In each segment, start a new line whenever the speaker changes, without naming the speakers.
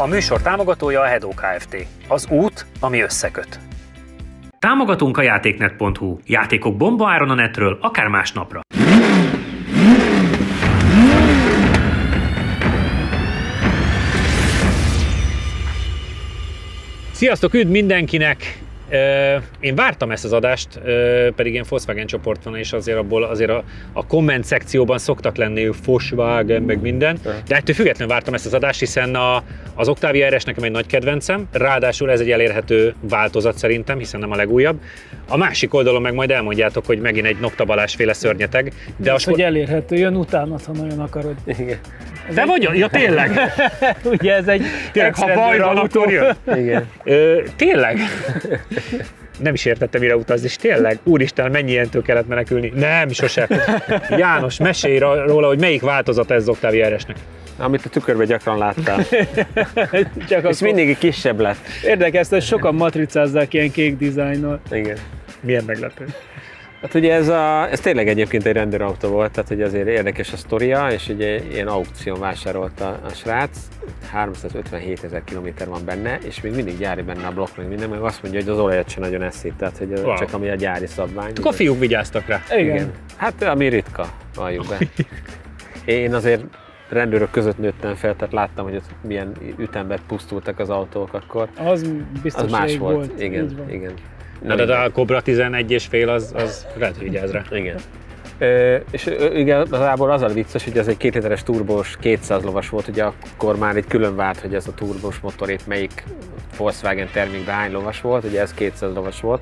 A műsor támogatója a Hedó Kft. Az út, ami összeköt. Támogatunk a játéknet.hu. Játékok bombaáron a netről, akár másnapra. Sziasztok, üdv mindenkinek! Én vártam ezt az adást, pedig én Volkswagen csoport van, és azért abból a komment szekcióban szoktak lenni Volkswagen, meg minden. De ettől függetlenül vártam ezt az adást, hiszen az Octavia RS nekem egy nagy kedvencem, ráadásul ez egy elérhető változat szerintem, hiszen nem a legújabb. A másik oldalon meg majd elmondjátok, hogy megint egy Nokta Balázs féle szörnyeteg. De
hogy elérhető, jön utánad, ha nagyon akarod.
Igen. Te vagy? Ja, tényleg?
Ugye ez egy
tényleg, ha baj van, akkor jön. Igen. Tényleg? Nem is értettem, mire utazni, és tényleg, úristen, mennyi ilyentől kellett menekülni. Nem, sose. János, mesélj róla, hogy melyik változata ez az Octavia RS-nek.
Amit a tükörben gyakran láttál. És mindig kisebb lett.
Érdekes, hogy sokan matricázzák ilyen kék dizájnnal.
Igen.
Milyen meglepő.
Hát ugye ez tényleg egyébként egy rendőrautó volt, tehát hogy azért érdekes a sztoria, és ugye ilyen aukción vásárolta a srác, 357 000 kilométer van benne, és még mindig gyári benne a blokk, meg minden, meg azt mondja, hogy az olajat sem nagyon eszik, tehát hogy csak ami a gyári szabvány.
Akkor a fiúk vigyáztak rá.
Igen. Hát ami ritka, valljuk be. Én azért rendőrök között nőttem fel, tehát láttam, hogy ott milyen ütemben pusztultak az autók akkor.
Az biztos
az más volt. Igen, igen.
Na, de a Cobra 11,5 az lehet, hogy vigyáz rá.
Igen. És igazából az a vicces, hogy ez egy 2000-es turbós 200 lovas volt, ugye akkor már egy külön vált, hogy ez a turbós motor épp melyik Volkswagen termékben hány lovas volt, ugye ez 200 lovas volt.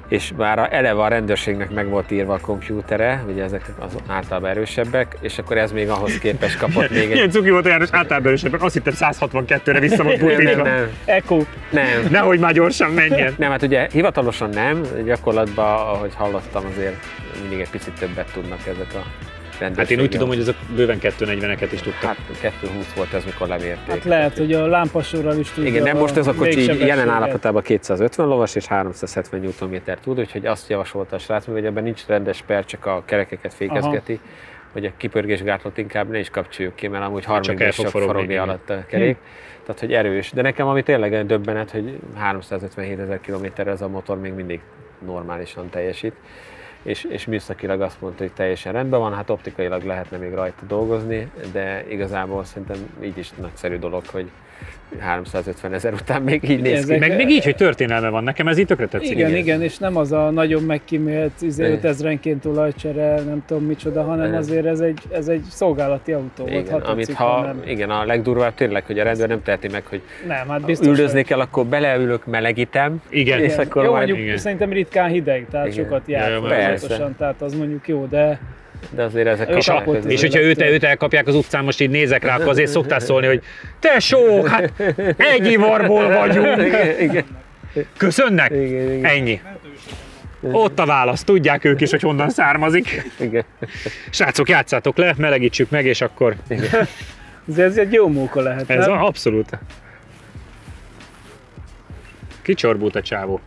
És már eleve a rendőrségnek meg volt írva a kompjútere, ugye ezek az általában erősebbek, és akkor ez még ahhoz képest kapott még egy...
Milyen cuki volt János, általában erősebbek, azt hittem 162-re vissza volt puttítva.
Nem.
Echo.
Nem.
Nehogy már gyorsan menjen.
Nem, hát ugye hivatalosan nem, gyakorlatban, ahogy hallottam, azért mindig egy picit többet tudnak ezek a rendőrségek.
Hát én úgy tudom, hogy ezek bőven 240-eket is tudtak.
Hát 220 volt ez, mikor lemérték.
Hát lehet, hogy a lámpasorral is tudja.
Igen, nem, most ez a kocsi jelen állapotában 250 lovas és 370 Nm tud, úgyhogy azt javasolta a srác, hogy ebben nincs rendes per, csak a kerekeket fékezgeti, hogy a kipörgésgátlót inkább ne is kapcsoljuk ki, mert amúgy 30 sok forogni alatt a kerék. Tehát, hogy erős. De nekem ami tényleg döbbenet, hogy 357 000 kilométerre ez a motor még mindig normálisan teljesít. És műszakilag azt mondta, hogy teljesen rendben van, hát optikailag lehetne még rajta dolgozni, de igazából szerintem így is nagyszerű dolog, hogy 350 000 után még így néz ki.
Meg még így, hogy történelme van, nekem ez így tökre tetszik.
Igen, és nem az a nagyon megkímélt 5000-enként olajcsere, nem tudom micsoda, hanem azért ez egy szolgálati autó volt.
Igen, amit igen, a legdurvább tényleg, hogy a rendőr nem teheti meg, hogy
nem, hát biztos,
üldözni kell, akkor beleülök, melegítem.
Igen.
És akkor
jó,
majd...
mondjuk szerintem ritkán hideg, tehát sokat jár folyamatosan, tehát az mondjuk jó, de
azért ezek
és hogyha őt elkapják az utcán, most így nézek rá, akkor azért szoktál szólni, hogy tesó, hát egy ivarból vagyunk.
Igen.
Köszönnek? Igen. Ennyi. Ott a válasz, tudják ők is, hogy honnan származik.
Igen.
Srácok, játszátok le, melegítsük meg, és akkor...
Ez egy jó móka lehet,
ez
nem?
Abszolút. Kicsorbult a csávó.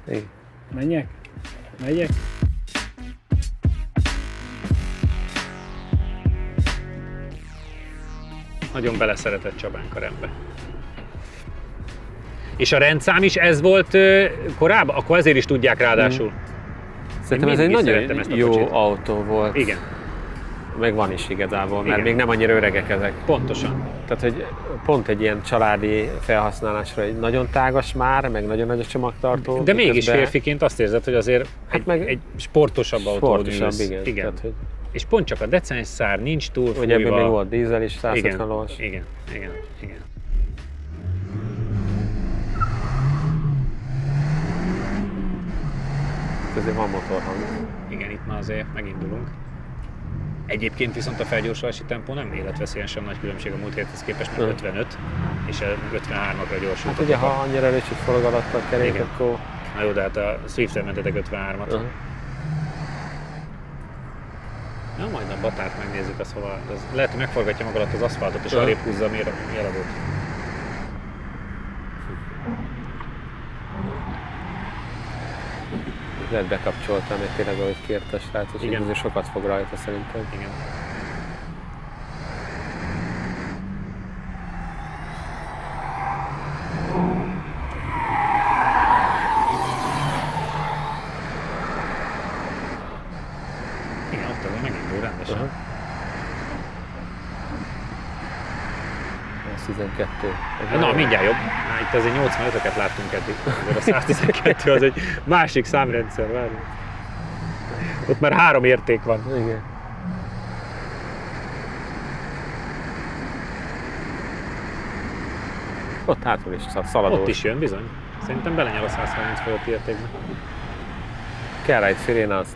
Menjek? Megyek?
Nagyon beleszeretett Csabánk a rendbe. És a rendszám is ez volt korábban? Akkor ezért is tudják ráadásul.
Szerintem ez egy nagyon jó autó volt.
Igen.
Meg van is igazából, mert még nem annyira öregek ezek.
Pontosan.
Tehát, hogy pont egy ilyen családi felhasználásra egy nagyon tágas már, meg nagyon nagy a csomagtartó.
De mégis férfiként azt érzed, hogy azért egy sportosabb autó.
Igen.
Tehát, hogy... És pont csak a decens szár, nincs túl fújva.
Ugye ebben még volt dízel is, 150 lovas.
Igen.
Ezért van motorhang.
Igen, itt már azért megindulunk. Egyébként viszont a felgyorsulási tempó nem életveszélyesen nagy különbség a múlt héthez képest, mert 55, és 53-akra gyorsult.
Hát ugye, ha annyira erős, hogy forog alatt a kerék, akkor...
Na jó, de hát a Swiftre mentetek 53-at. Na, majd a Batárt megnézzük, az hova. Lehet, hogy megforgatja maga alatt az aszfaltot, és arrébb húzza a mérladót.
Lehet bekapcsoltam, mert tényleg ahogy kért a srác, és így sokat fog rajta szerintem.
Igen.
112.
Na, mindjárt jobb. Itt azért 85-öket láttunk eddig. A 112 az egy másik számrendszer, várjunk. Ott már 3 érték van.
Igen. Ott hátul is szaladós.
Ott is jön bizony. Szerintem belenyel a 130 fölötti értékbe.
Kell rá egy sziréna azt.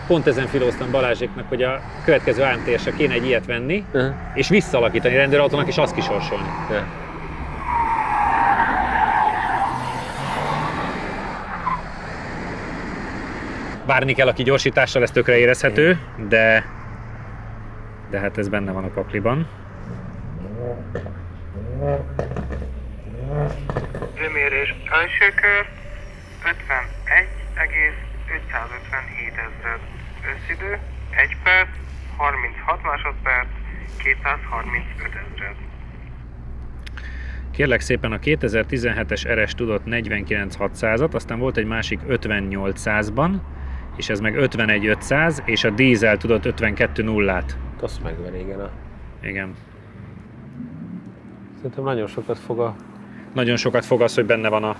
Pont ezen filóztam Balázséknak, hogy a következő AMTS-re kéne egy ilyet venni, és visszalakítani rendőrautónak, és azt kisorsolni. Várni kell a kigyorsítással, ez tökre érezhető, de hát ez benne van a pakliban.
Hőmérés első kör 51,557 ezred. Összidő 1 perc, 36 másodperc, 235 ezred.
Kérlek szépen, a 2017-es RS tudott 49.600-at, aztán volt egy másik 58.100-ban, és ez meg 51.500, és a dízel tudott 52.0-át.
Azt megver, igen.
Igen.
Szerintem nagyon sokat fog
Nagyon sokat fog az, hogy benne van a...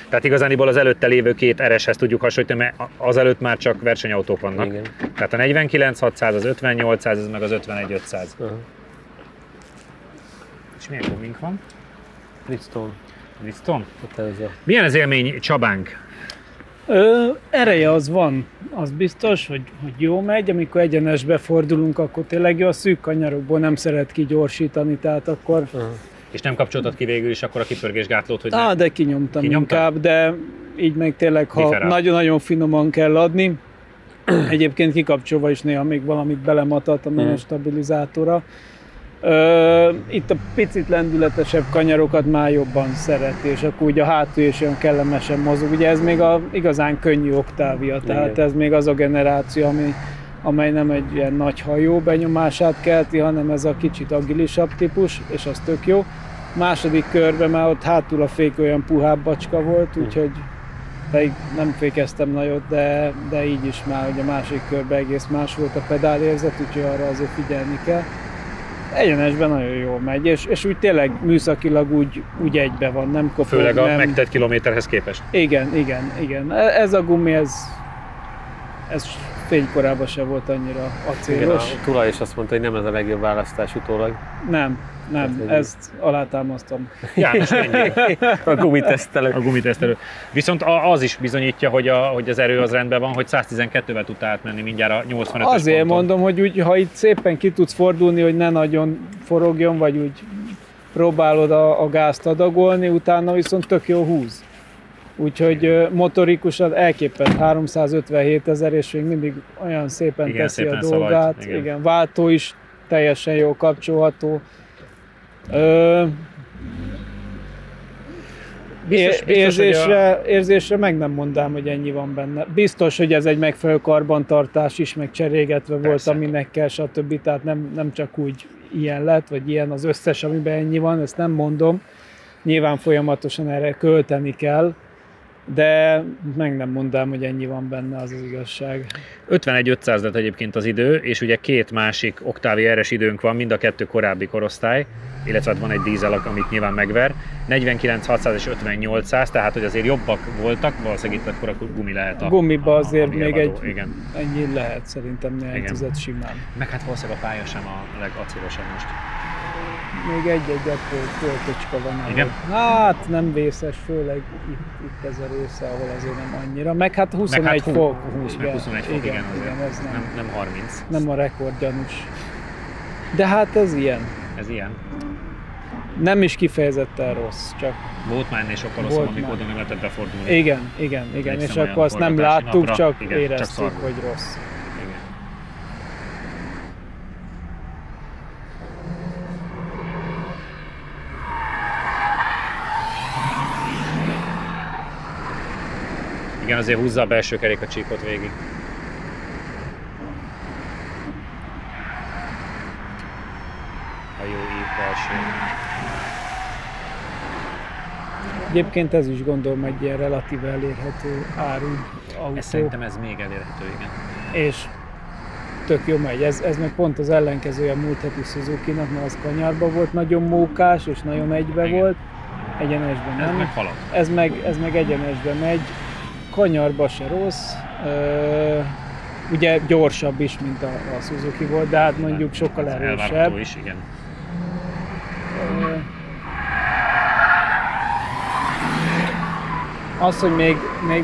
Tehát igazániból az előtte lévő 2 RS-hez tudjuk hasonlítani, mert azelőtt már csak versenyautók vannak.
Igen.
Tehát a 49.600, az 58.100, ez meg az 51.500. És milyen gumink van? Bridgestone. Milyen az élmény Csabánk?
Ereje az van, az biztos, hogy jó megy, amikor egyenesbe fordulunk, akkor tényleg jó, a szűk kanyarokból nem szeret kigyorsítani, tehát akkor...
És nem kapcsoltad ki végül is akkor a kipörgésgátlót, hogy
de kinyomtam inkább, de így meg tényleg, ha nagyon-nagyon finoman kell adni, egyébként kikapcsolva is néha még valamit belematoltam a stabilizátorra. Itt a picit lendületesebb kanyarokat már jobban szereti, és akkor ugye a hátul is olyan kellemesen mozog. Ugye ez még a igazán könnyű Octavia, tehát ez még az a generáció, amely nem egy ilyen nagy hajó benyomását kelti, hanem ez a kicsit agilisabb típus, és az tök jó. Második körben már ott hátul a fék olyan puhább bacska volt, úgyhogy pedig nem fékeztem nagyot, de így is már hogy a másik körben egész más volt a pedálérzet, úgyhogy arra azért figyelni kell. Egyenesben nagyon jól megy, és úgy tényleg műszakilag úgy egybe van, nem kopog.
Főleg a megtett kilométerhez képest.
Igen. Ez a gumi, ez fénykorában se volt annyira acélos.
Igen, a tulaj is azt mondta, hogy nem ez a legjobb választás utólag.
Nem, ezt alátámasztom.
János,
a gumitesztelő.
A gumitesztelő. Viszont az is bizonyítja, hogy az erő az rendben van, hogy 112-vel tudta átmenni mindjárt a 85-ös ponton.
Azért mondom, hogy úgy, ha itt szépen ki tudsz fordulni, hogy ne nagyon forogjon, vagy úgy próbálod a gázt adagolni, utána viszont tök jó húz. Úgyhogy motorikusan elképett 357 000, és még mindig olyan szépen teszi a dolgát. Igen, váltó is teljesen jól kapcsolható. Érzésre meg nem mondám, hogy ennyi van benne. Biztos, hogy ez egy megfelelő karbantartás is, meg cserégetve volt, aminek kell, stb. Tehát nem csak úgy ilyen lett, vagy ilyen az összes, amiben ennyi van, ezt nem mondom. Nyilván folyamatosan erre költeni kell, de meg nem mondám, hogy ennyi van benne, az igazság.
51.500 lett egyébként az idő, és ugye 2 másik Octavia RS időnk van, mind a 2 korábbi korosztály, illetve van egy dízel, amit nyilván megver. 49.600 és 50.800, tehát hogy azért jobbak voltak, valószínűleg itt akkor a gumi lehet a
gumiba azért még
igen.
Ennyi lehet szerintem néhány tized simán.
Meg hát valószínűleg a pálya sem a legacélosabb most.
Még egy töltöcska van.
Igen?
Hát nem vészes, főleg itt ez a része, ahol azért nem annyira. Meg hát 21 fok.
21 fok, igen,
ez
nem 30.
Nem a rekordgyanús. De hát ez ilyen.
Ez ilyen?
Nem is kifejezetten rossz, csak...
Volt már ennél sokkal rosszabb, amikor oda nem lehetett befordulni.
Igen, és akkor azt nem láttuk, napra, csak éreztük, csak hogy rossz.
Igen, azért húzza a belső kerékacsíkot végig. A jó ív belső.
Egyébként ez is gondolom egy ilyen relatíve elérhető áru autó.
Szerintem ez még elérhető, igen.
És tök jó megy. Ez meg pont az ellenkezője a múlt heti Suzuki-nak, mert az kanyarba volt nagyon mókás, és nagyon egybe volt. Egyenesben nem.
Ez meg halad.
Ez meg egyenesben megy. Kanyarba se rossz. Ugye gyorsabb is, mint a Suzuki volt, de hát mondjuk sokkal erősebb.
Elvárható is, igen.
Az, hogy még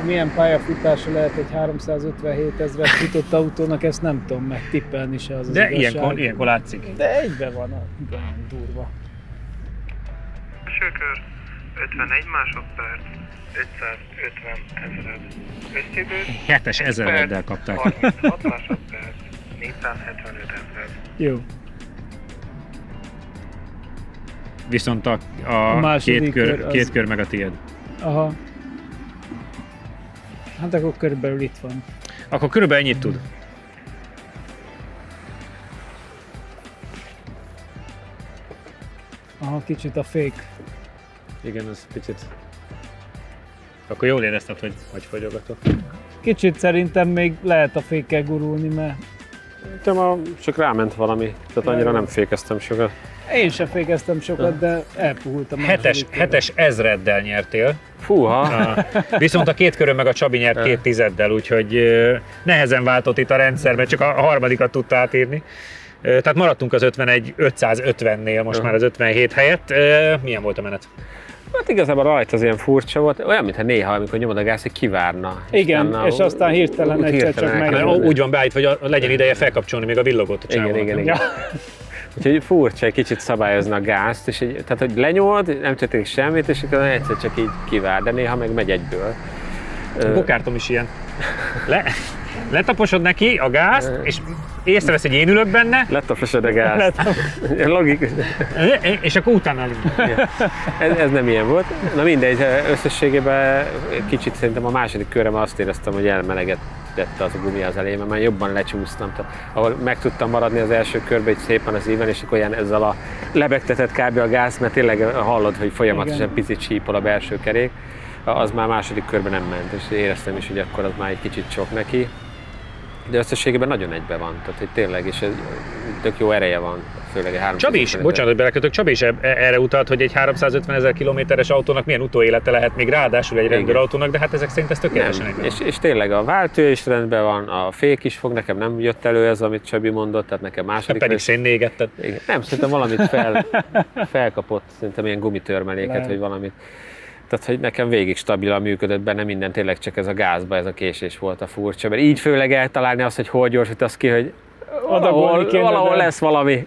milyen pályafutása lehet egy 357 000-et futott autónak, ezt nem tudom megtippelni se az
de
igazság.
ilyenkor látszik.
De egyben van, nagyon durva.
Első kör, 51 másodperc, 550 000. Összidő,
7.000 ezreddel kapták.
36 másodperc, 475 000.
Jó.
Viszont a két kör meg a tiéd.
Aha. Hát akkor körülbelül itt van.
Akkor körülbelül ennyit tud.
Aha, kicsit a fék.
Igen, az picit. Akkor jól érezted, hogy fogyogatok.
Kicsit szerintem még lehet a fékkel gurulni, mert...
Csak ráment valami, tehát annyira nem fékeztem sokat.
Én sem fékeztem sokat, de elpuhultam.
7.000 ezreddel nyertél.
Fúha!
Viszont a két körön meg a Csabi nyert 2.1-del, úgyhogy nehezen váltott itt a rendszer, mert csak a harmadikat tudta átírni. Tehát maradtunk az 550-nél, most már az 57 helyett. Milyen volt a menet?
Hát igazából rajta az ilyen furcsa volt, olyan, mintha néha, amikor nyomod a gáz, hogy kivárna.
Igen, és aztán hirtelen egyszer csak meg.
Úgy van beállítva, hogy legyen ideje felkapcsolni még a villogót a csávónak.
Igen. Ja. Úgyhogy furcsa, egy kicsit szabályozni a gázt, és tehát hogy lenyomod, nem történik semmit, és akkor egyszer csak így kivár, de néha meg megy egyből.
A gokártom is ilyen. Letaposod neki a gázt, és észrevesz, hogy én ülök benne.
Letaposod a gázt. Logikus.
És akkor utána
ez nem ilyen volt. Na mindegy, összességében kicsit szerintem a második körben azt éreztem, hogy elmelegedett az a gumi az elején, mert már jobban lecsúsztam. Tehát, ahol meg tudtam maradni az első körben egy szépen az íven, és akkor ilyen ezzel a lebegtetett kb. A gáz, mert tényleg hallod, hogy folyamatosan picit sípol a belső kerék. Az már második körben nem ment, és éreztem is, hogy akkor az már egy kicsit sok neki. De összességében nagyon egybe van, tehát hogy tényleg, és tök jó ereje van, főleg egy 350
Csabi is, bocsánat, hogy belekötök, Csabi is erre utalt, hogy egy 350 000 kilométeres autónak milyen utóélete lehet, még ráadásul egy rendőrautónak, de hát ezek szerint ez tökéletesen egyben.
És tényleg a váltő is rendben van, a fék is fog, nekem nem jött elő ez, amit Csabi mondott, tehát nekem második.
Pedig szénné égetted.
Nem, szerintem valamit felkapott, szerintem ilyen gumitörmeléket, vagy valamit. Tehát, hogy nekem végig stabilan működött benne minden, tényleg csak ez a gázba, ez a késés volt a furcsa. Mert így főleg eltalálni azt, hogy hol gyorsítasz ki, hogy valahol lesz valami.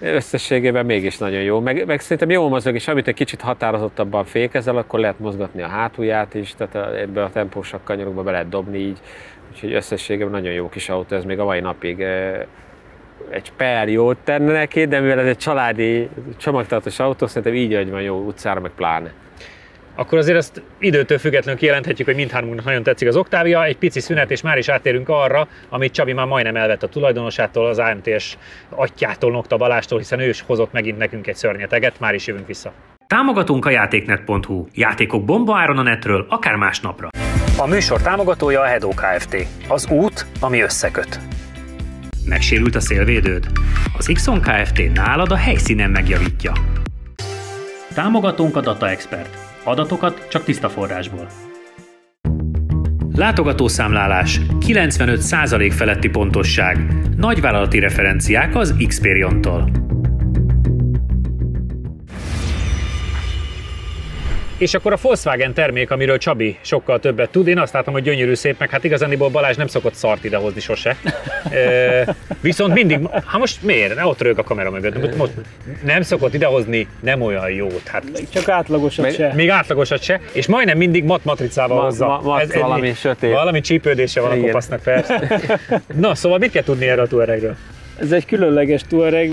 Összességében mégis nagyon jó. Meg szerintem jó mozog, és amit egy kicsit határozottabban fékezel, akkor lehet mozgatni a hátulját is, tehát ebbe a tempósabb kanyarokba be lehet dobni így. Úgyhogy összességében nagyon jó kis autó, ez még a mai napig egy per jót tenne neki, de mivel ez egy családi csomagtartós autó, szerintem így, hogy van jó utcára, meg pláne.
Akkor azért ezt időtől függetlenül kijelenthetjük, hogy mindhármunknak nagyon tetszik az Octavia, egy pici szünet, és már is átérünk arra, amit Csabi már majdnem elvett a tulajdonosától, az AMT-s atyától, Nokta Balástól, hiszen ő is hozott megint nekünk egy szörnyeteget, már is jövünk vissza. Támogatunk a játéknet.hu. Játékok bombaáron a netről, akár másnapra. A műsor támogatója a Hedó Kft. Az út, ami összeköt. Megsérült a szélvédőd? Az Xon Kft. Nálad a helyszínen megjavítja. Támogatónk a Data Expert. Adatokat csak tiszta forrásból. Látogatószámlálás, 95% feletti pontosság, nagyvállalati referenciák az Xperion-tól. És akkor a Volkswagen termék, amiről Csabi sokkal többet tud, én azt látom, hogy gyönyörű szép, meg hát igazániból Balázs nem szokott szart idehozni sose. Viszont mindig, most miért? Ott rög a kamera mögött. Most nem szokott idehozni nem olyan jót. Hát,
csak átlagosat se.
Még átlagosat se, és majdnem mindig matricával hozza.
Valami sötét.
Valami csípődése van a kopasznak, persze. Na, szóval mit kell tudni erről a Touaregről?
Ez egy különleges Touareg,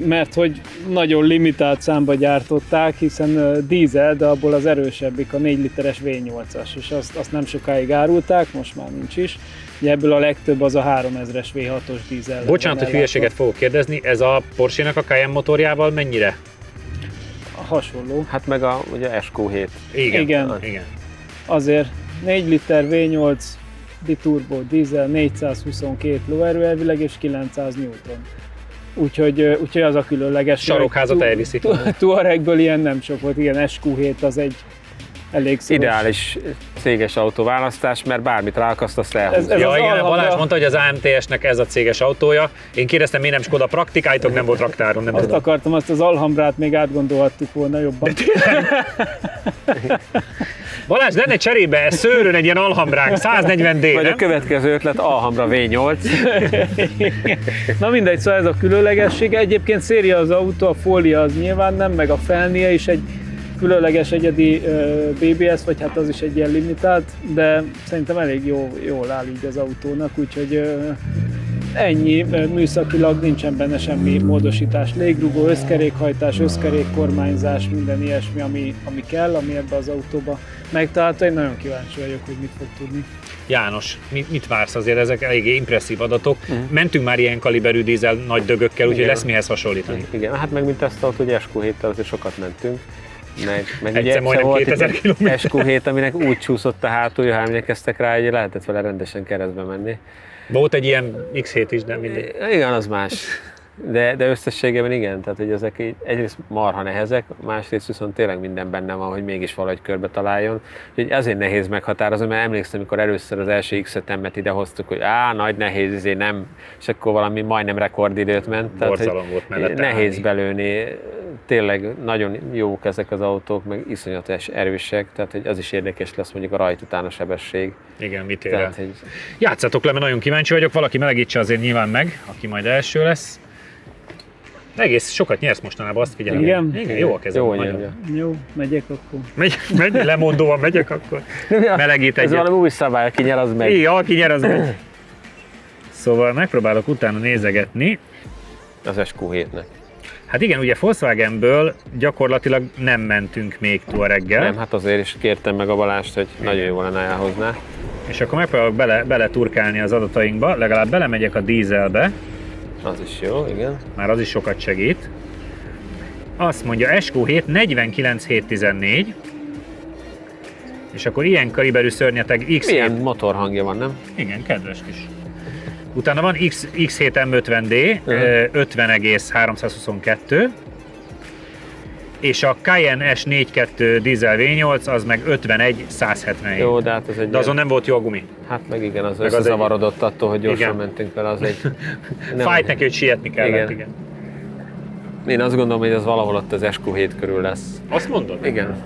mert hogy nagyon limitált számba gyártották, hiszen dízel, de abból az erősebbik a 4 literes V8-as, és azt nem sokáig árulták, most már nincs is. Ugye ebből a legtöbb az a 3000-es V6-os dízel.
Bocsánat, hogy hülyeséget fogok kérdezni, ez a Porsche-nak a Cayenne motorjával mennyire?
Hasonló.
Hát meg ugye SQ7.
Igen.
Azért 4 liter V8, biturbo, dízel, 422 lóerő elvileg és 900 Newton. Úgyhogy az a különleges.
Sarokházat elviszi.
Touaregből ilyen nem sok volt, igen, SQ7 az egy elég szoros.
Ideális céges autóválasztás, mert bármit ráakasztasz, elhúzza.
Ja, igen, Balázs mondta, hogy az AMTS-nek ez a céges autója. Én kérdeztem, miért nem Skoda praktikáitok, nem volt raktáron. Nem
azt
tudom.
akartam, azt az Alhambrát még átgondolhattuk volna jobban.
Balázs, lenne cserébe szőrön egy ilyen Alhambránk, 140D,
Vagy
nem?
a következő ötlet, Alhambra V8.
Na mindegy, szóval ez a különlegessége. Egyébként széria az autó, a fólia az nyilván nem, meg a felnie is egy különleges egyedi BBS, vagy hát az is egy ilyen limitált, de szerintem elég jól áll így az autónak, úgyhogy ennyi, műszakilag nincsen benne semmi módosítás. Légrugó, összkerékhajtás, összkerékkormányzás, minden ilyesmi, ami kell, ami ebbe az autóba megtalálható. Én nagyon kíváncsi vagyok, hogy mit fog tudni.
János, mit vársz azért? Ezek eléggé impresszív adatok. Mentünk már ilyen kaliberű dízel nagy dögökkel, úgyhogy lesz mihez hasonlítani.
Igen, hát meg mint ezt hogy SQ7-tel azért sokat mentünk. Meg
Egyszer majdnem 2000 km.
SQ7, aminek úgy csúszott a hátulja, ha emlékeztek rá, hogy lehetett vele rendesen keresztbe menni.
Volt egy ilyen X7 is, de mindegy.
Igen, az más. De összességében igen, tehát hogy ezek egyrészt marha nehezek, másrészt viszont tényleg minden benne van, hogy mégis valahogy körbe találjon. Úgyhogy ezért nehéz meghatározni, mert emlékszem, amikor először az első X5-emet idehoztuk, hogy nagy nehéz, nem, és akkor valami majdnem rekordidőt ment.
Borzalom volt mellette.
Nehéz
állni.
belőni, tényleg nagyon jók ezek az autók, meg iszonyatos erősek, tehát hogy az is érdekes lesz mondjuk a rajt után a sebesség.
Igen, mit ér el.
Hogy...
Játszatok le, mert nagyon kíváncsi vagyok, valaki melegítse azért nyilván meg, aki majd első lesz. Egész sokat nyersz mostanában, azt figyelem.
Igen?
Jó a kezem.
Jó,
Jó, megyek akkor.
Megy, lemondóan megyek akkor. Melegít
Ez
egyet.
valami új szabály, aki nyer, az meg.
Igen, aki nyer, az megy. Szóval megpróbálok utána nézegetni.
Az SQ7-nek.
Hát igen, ugye Volkswagenből gyakorlatilag nem mentünk még Touareggel.
Nem, hát azért is kértem meg a Balást, hogy nagyon jó lenne elhozni.
És akkor megpróbálok bele turkálni az adatainkba, legalább belemegyek a dízelbe.
Az is jó, igen.
Már az is sokat segít. Azt mondja SQ7 49714. És akkor ilyen kaliberű szörnyeteg X7.
Milyen motorhangja van, nem?
Igen, kedves kis. Utána van X7 M50D, 50,322. És a Cayenne S42 diesel V8 az meg 51,177.
Jó, de hát ez egy...
De azon nem volt jó a gumi.
Hát meg igen, az
Meg az
összezavarodott attól, hogy gyorsan
Igen.
mentünk vele, az egy...
Fájt neki, hogy sietni kellett,
Igen.
igen.
Én azt gondolom, hogy ez valahol ott az SQ7 körül lesz.
Azt mondod?
Igen.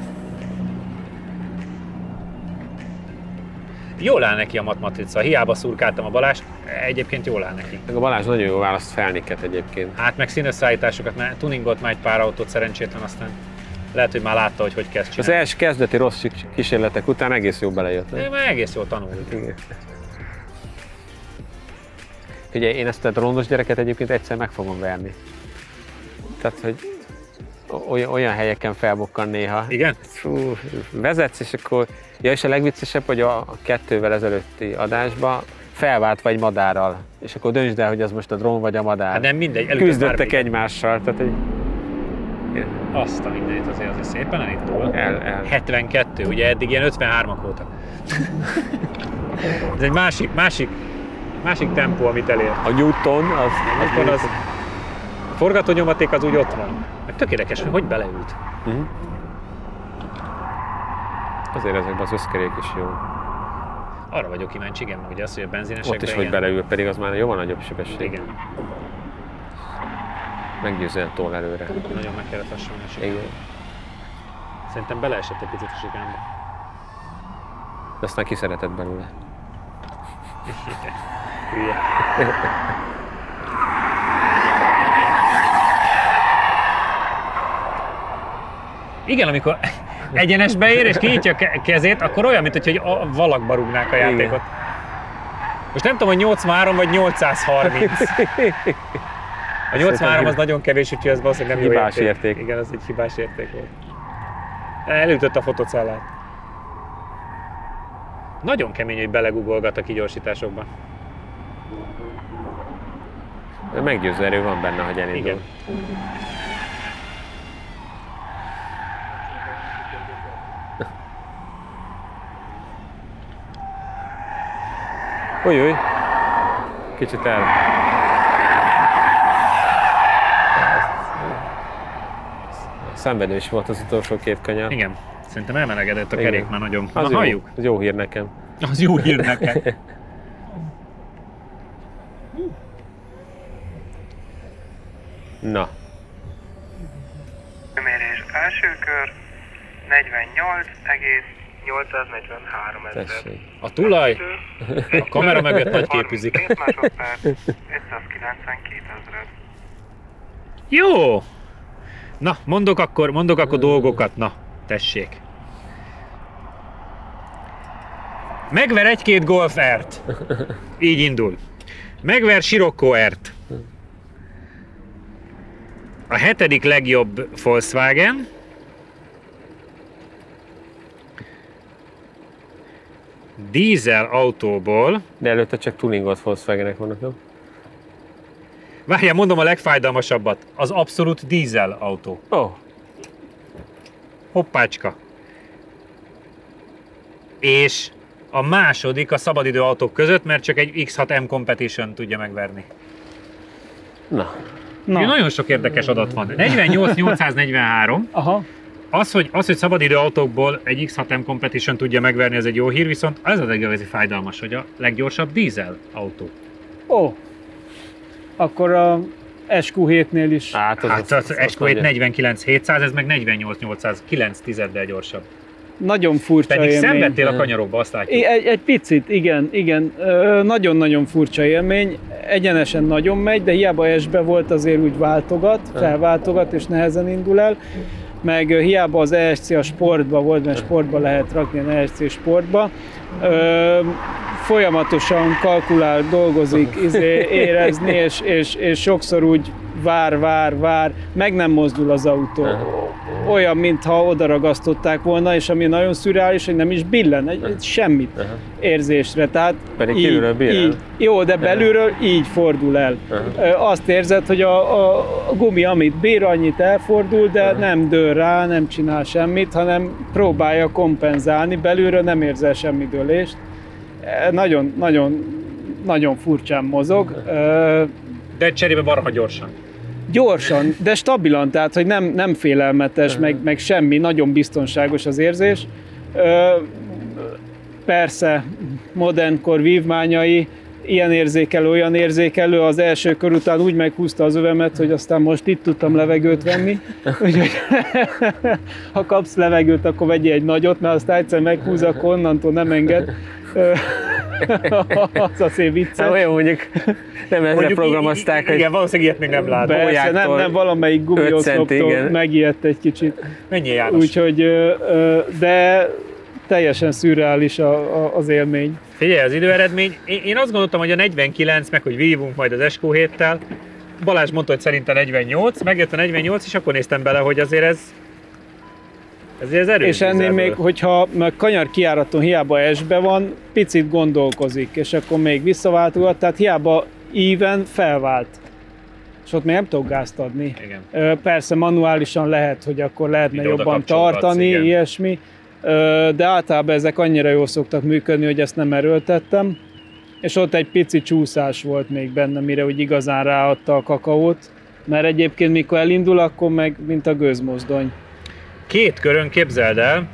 Jól áll neki a matmatrica, hiába szurkáltam a Balást, egyébként jól áll neki.
Meg a Balázs nagyon jó választ felniket egyébként.
Hát meg színösszállításokat, mert tuningolt már egy pár autót szerencsétlen, aztán lehet, hogy már látta, hogy kezd
Az
csinálni.
első kezdeti rossz kísérletek után egész jó belejött. Nem?
Ő már egész jól tanult.
Igen. Ugye én ezt a drónos gyereket egyébként egyszer meg fogom verni. Tehát, hogy olyan helyeken felbukkan néha.
Igen?
Fú, vezetsz, és akkor... Ja, és a legviccesebb, hogy a 2-vel ezelőtti adásban felváltva egy madárral. És akkor döntsd el, hogy az most a drón vagy a madár.
Hát nem mindegy, előtte
Küzdöttek
bármi.
egymással, tehát egy...
Azt a mindenit azért szépen elindul.
El.
72, ugye eddig ilyen 53-ak voltak. Ez egy másik tempó, amit elér.
A Newton az...
Akkor az a forgatónyomaték az úgy ott van. Meg tök érdekes, hogy beleült.
Azért ezekben az összkerék is jó.
Arra vagyok kíváncsi, igen, ugye az, hogy a benzinesekben
Ott is, hogy
igen.
beleül, pedig az már jóval nagyobb sebesség.
Igen,
Meggyőzően tol előre.
nagyon meg kellett lassulni a sikerbe.
Igen.
Szerintem beleesett egy picit a sikámba.
De aztán kiszeretett belőle.
Hülye. Igen, amikor egyenesbe ér és kinyitja a kezét, akkor olyan, mint hogy a valakba rúgnák a játékot.
Igen.
Most nem tudom, hogy 83 vagy 830. A 83 az nagyon kevés, úgyhogy ez valószínűleg nem jó
Hibás érték.
Igen, az egy hibás érték volt. Elütött a fotocellát. Nagyon kemény, hogy belegugolgat a kigyorsításokba.
Meggyőző erő van benne, hogy elindul.
Igen.
Ujj, kicsit el. Szenvedős volt az utolsó két kanyar.
Igen, szerintem elmelegedett a kerék már nagyon.
Az
na,
jó,
halljuk?
az jó hír nekem.
Az jó hír nekem.
Na.
Mérés első kör 48,843 ezer.
Tessék.
A tulaj a kamera mögött nagy képűzik.
32 másodperc 592 ezer.
Jó! Na, mondok akkor dolgokat. Na, tessék. Megver egy-két Golf R-t. Így indul. Megver Scirocco R-t. A 7. legjobb Volkswagen. Dízel autóból.
De előtte csak tuningolt Volkswagenek vannak, nem?
Várjál, mondom a legfájdalmasabbat. Az abszolút dízel autó.
Oh.
Hoppácska. És a második a szabadidő autók között, mert csak egy X6 M Competition tudja megverni.
Na.
Nagyon sok érdekes adat van. 48,843.
Aha.
Az, hogy szabadidő autókból egy X6 M Competition tudja megverni, ez egy jó hír, viszont az az igazi fájdalmas, hogy a leggyorsabb dízel autó.
Ó. Akkor a SQ7-nél is.
Hát az SQ7 49,700, ez meg 48,809 tizeddel gyorsabb.
Nagyon furcsa
Pedig
élmény.
szenvedtél a kanyarokba, azt látjuk.
Egy picit, igen. Nagyon-nagyon furcsa élmény. Egyenesen nagyon megy, de hiába S-be volt, azért úgy felváltogat, és nehezen indul el. Meg hiába az ESC a sportba volt, mert sportba lehet rakni a ESC sportba. Folyamatosan kalkulál, dolgozik, érezni, és sokszor úgy vár, meg nem mozdul az autó. Olyan, mintha odaragasztották volna, és ami nagyon szürreális, hogy nem is billen, egy semmit érzésre. Tehát
pedig kívülről billen.
Jó, de belülről így fordul el. Azt érzed, hogy a gumi, amit bír, annyit elfordul, de nem dől rá, nem csinál semmit, hanem próbálja kompenzálni, belülről nem érzel semmi dőlést. Nagyon furcsán mozog.
De cserébe marha gyorsan.
Gyorsan, de stabilan, tehát hogy nem félelmetes, meg semmi, nagyon biztonságos az érzés. Persze, modernkor vívmányai, ilyen érzékelő, olyan érzékelő, az első kör után úgy meghúzta az övemet, hogy aztán most itt tudtam levegőt venni. Úgyhogy ha kapsz levegőt, akkor vegyél egy nagyot, mert aztán egyszer meghúz, akkor onnantól nem enged. Az azért vicces.
Olyan mondjuk nem ezzel programozták, hogy...
Igen, valószínűleg ilyet még nem látom.
Persze, nem valamelyik gumioszloptól megijedt egy kicsit.
Menjél, János.
Úgyhogy, de teljesen szürreális az élmény.
Figyelj, az időeredmény. Én azt gondoltam, hogy a 49, meg hogy vívunk majd az SQ7-tel. Balázs mondta, hogy szerintem 48, megjött a 48, és akkor néztem bele, hogy azért ez erős.
És ennél még, hogyha kanyar kijáraton hiába S-be van, picit gondolkozik, és akkor még visszaváltogat, tehát hiába íven felvált. És ott még nem tudok gázt adni.
Igen.
Persze manuálisan lehet, hogy akkor lehetne jobban tartani,
igen.
Ilyesmi, de általában ezek annyira jól szoktak működni, hogy ezt nem erőltettem. És ott egy pici csúszás volt még benne, mire úgy igazán ráadta a kakaót, mert egyébként mikor elindul, akkor meg mint a gőzmozdony.
Két körön képzeld el,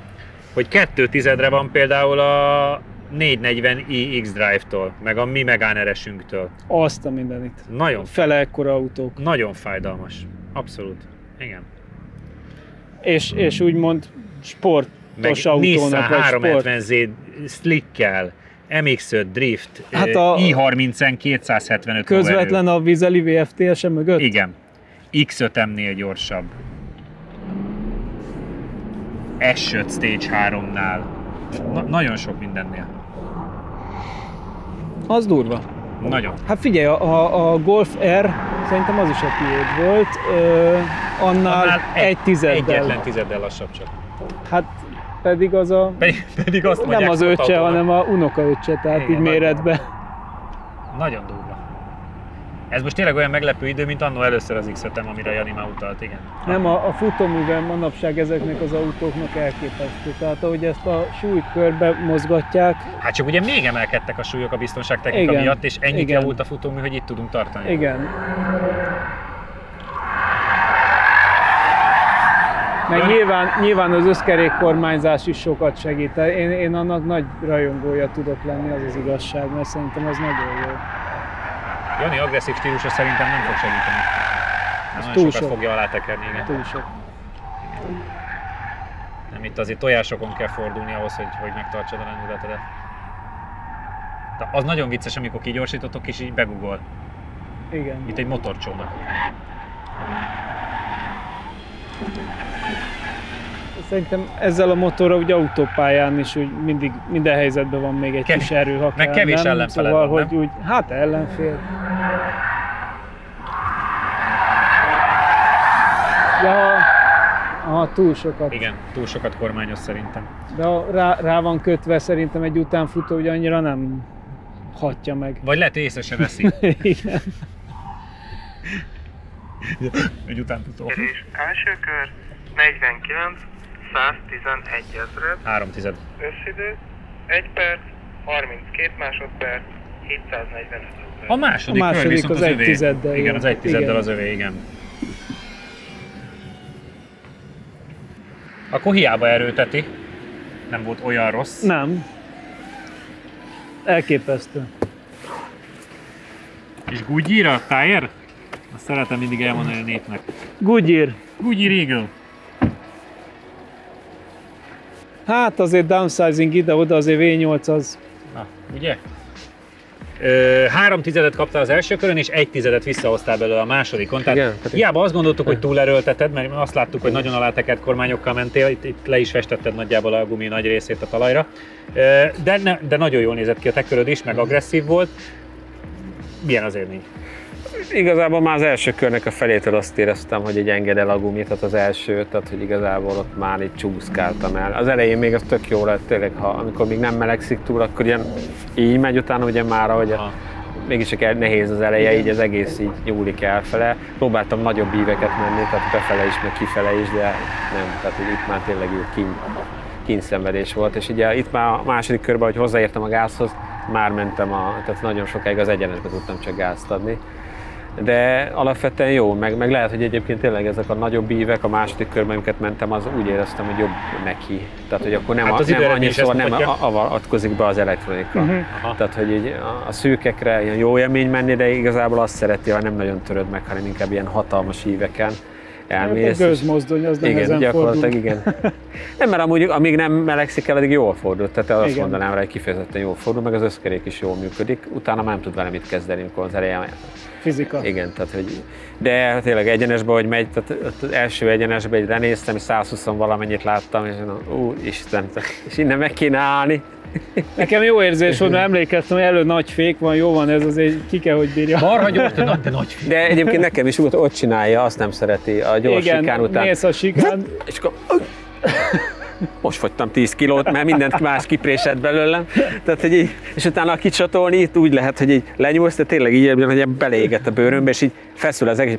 hogy 2/10-re van például a 440i X-Drive-tól, meg a mi Megane RS-ünktől.
Azt a mindenit.
Nagyon
fele ekkora autók.
Nagyon fájdalmas. Abszolút. Igen.
És úgymond sportos autónak, vagy sport.
Nissan 370Z Slickkel, MX-5 Drift, hát i30-en 275
közvetlen a Vizeli VFTS-e mögött?
Igen. X5-emnél gyorsabb. S5 Stage 3-nál. Nagyon sok mindennél.
Az durva.
Nagyon.
Hát figyelj, a Golf R szerintem az is a tiéd volt, annál egy tizeddel.
Egyetlen tizeddel lassabb csak.
Hát pedig az a...
Pedig azt
nem az öccse, hanem a unokaöccse, tehát így méretben.
Nagyon durva. Ez most tényleg olyan meglepő idő, mint annó először az X5-em, amire Jani már utalt, igen.
Nem, a futóművel manapság ezeknek az autóknak elképesztő. Tehát ahogy ezt a súlyt körbe mozgatják.
Hát csak ugye még emelkedtek a súlyok a biztonságtechnika miatt, és ennyit javult a futómű, hogy itt tudunk tartani.
Igen. Meg nyilván az összkerékkormányzás is sokat segít. Én annak nagy rajongója tudok lenni, az az igazság, mert szerintem az nagyon jó.
Jani agresszív stílusa szerintem nem fog segíteni. Ez túl sokat fogja alátekerni, igen.
Túl sok.
Nem, itt azért tojásokon kell fordulni ahhoz, hogy megtartsad a lendületedet. De az nagyon vicces, amikor kigyorsítotok és így begugol.
Igen.
Itt egy motorcsónak.
Szerintem ezzel a motorral ugye autópályán is úgy mindig minden helyzetben van még egy kis erő, ha
meg
kell,
kevés
nem?
ellenfeled
szóval,
van,
hogy úgy, hát ellenfél. De ha túl sokat.
Igen, túl sokat kormányoz szerintem.
De ha rá van kötve, szerintem egy utánfutó ugye annyira nem hatja meg.
Vagy lehet, hogy észre se veszi.
Igen.
Egy utánfutó.
És első kör 49, 111 ezred.
3 tized.
Összidő 1 perc, 32 másodperc, 745 ezred.
A második kör viszont
az 1 tizeddel.
Igen, az 1 tizeddel az övé, igen. Akkor hiába erőlteti. Nem volt olyan rossz.
Nem. Elképesztő.
És Goodyear a tire? Azt szeretem mindig elmondani a népnek.
Goodyear.
Goodyear Eagle.
Hát azért downsizing ide-oda, azért V8 az...
Na, ugye? 3 tizedet kaptál az első körön, és 1 tizedet visszahoztál belőle a másodikon. Tehát hiába azt gondoltuk, hogy túlerőlteted, mert azt láttuk, hogy nagyon alátekert kormányokkal mentél, itt le is festetted nagyjából a gumi nagy részét a talajra. De nagyon jól nézett ki a te köröd is, meg agresszív volt. Milyen az élmény?
Igazából már az első körnek a felétől azt éreztem, hogy egy enged el a gumi, tehát az első, tehát hogy igazából ott már így csúszkáltam el. Az elején még az tök jó lett, tényleg, amikor még nem melegszik túl, akkor ilyen így megy utána, ugye már, hogy mégiscsak nehéz az eleje, így az egész így nyúlik elfele. Próbáltam nagyobb íveket menni, tehát befele is, meg kifele is, de nem, tehát hogy itt már tényleg így kínyszenvedés volt, és ugye itt már a második körben, hogy hozzáértem a gázhoz, már mentem, tehát nagyon sokáig az egyenesbe tudtam csak gázt adni. De alapvetően jó, meg lehet, hogy egyébként tényleg ezek a nagyobb ívek, a második körben, amiket mentem, az úgy éreztem, hogy jobb neki. Tehát, hogy akkor nem,
hát
nem annyiszor nem avatkozik be az elektronika. Tehát, hogy így a szűkekre ilyen jó élmény menni, de igazából azt szereti, ha nem nagyon töröd meg, hanem inkább ilyen hatalmas íveken elmész.
A gőzmozdony az
igen, gyakorlatilag igen. Nem, mert amúgy, amíg nem melegszik el, addig jól fordul. Tehát azt mondanám rá, hogy kifejezetten jól fordul, meg az összkerék is jól működik. Utána már nem tud vele mit kezdeni, amikor az elején.
Fizika.
Igen, tehát hogy... De tényleg egyenesbe, hogy megy, tehát az első egyenesbe egy lenéztem, és 120 valamennyit láttam, és Isten, és innen meg kéne állni.
Nekem jó érzés volt, mert emlékeztem, hogy elő nagy fék van, jó van, ez azért ki kell, hogy bírja.
Marha gyors, de nagy fék.
De egyébként nekem is ott csinálja, azt nem szereti a gyors sikán után.
Igen, mész a sikán.
És akkor... Most fogytam 10 kilót, mert mindent más kiprésett belőlem. Tehát, hogy így, és utána kicsatolni itt úgy lehet, hogy így lenyúlsz, de tényleg így, hogy beleégett a bőrömbe, és így feszül az egész.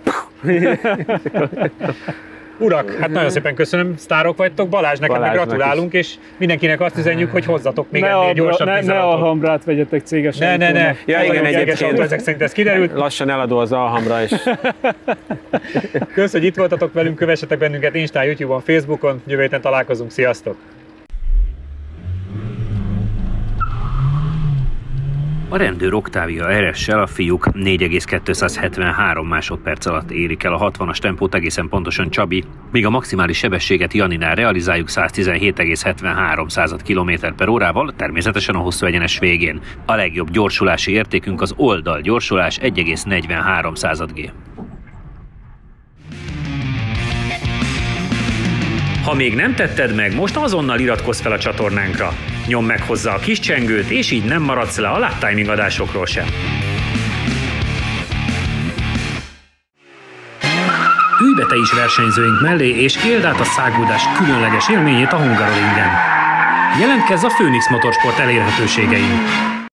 Urak, hát nagyon szépen köszönöm, sztárok vagytok, Balázs, neked meg gratulálunk, és mindenkinek azt üzenjük, hogy hozzatok még ennél gyorsabb vízzel.
Ne Alhambrát vegyetek céges
Ne.
Ja, igen, egyébként
ezek szerint ez kiderült.
Lassan eladó az Alhamra is.
Kösz, hogy itt voltatok velünk, kövessetek bennünket Instán, YouTube-on, Facebookon, jövő héten találkozunk, sziasztok!
A rendőr Octavia RS-sel a fiúk 4,273 másodperc alatt érik el a 60-as tempót, egészen pontosan Csabi, míg a maximális sebességet Janinál realizáljuk 117,73 km/h-val, természetesen a hosszú egyenes végén. A legjobb gyorsulási értékünk az oldal gyorsulás 1,43 G. Ha még nem tetted meg, most azonnal iratkozz fel a csatornánkra. Nyomd meg hozzá a kis csengőt, és így nem maradsz le a lap timing adásokról sem. Ülj be te is versenyzőink mellé, és éld át a száguldás különleges élményét a Hungaroringen. Jelentkezz a Phoenix Motorsport elérhetőségein!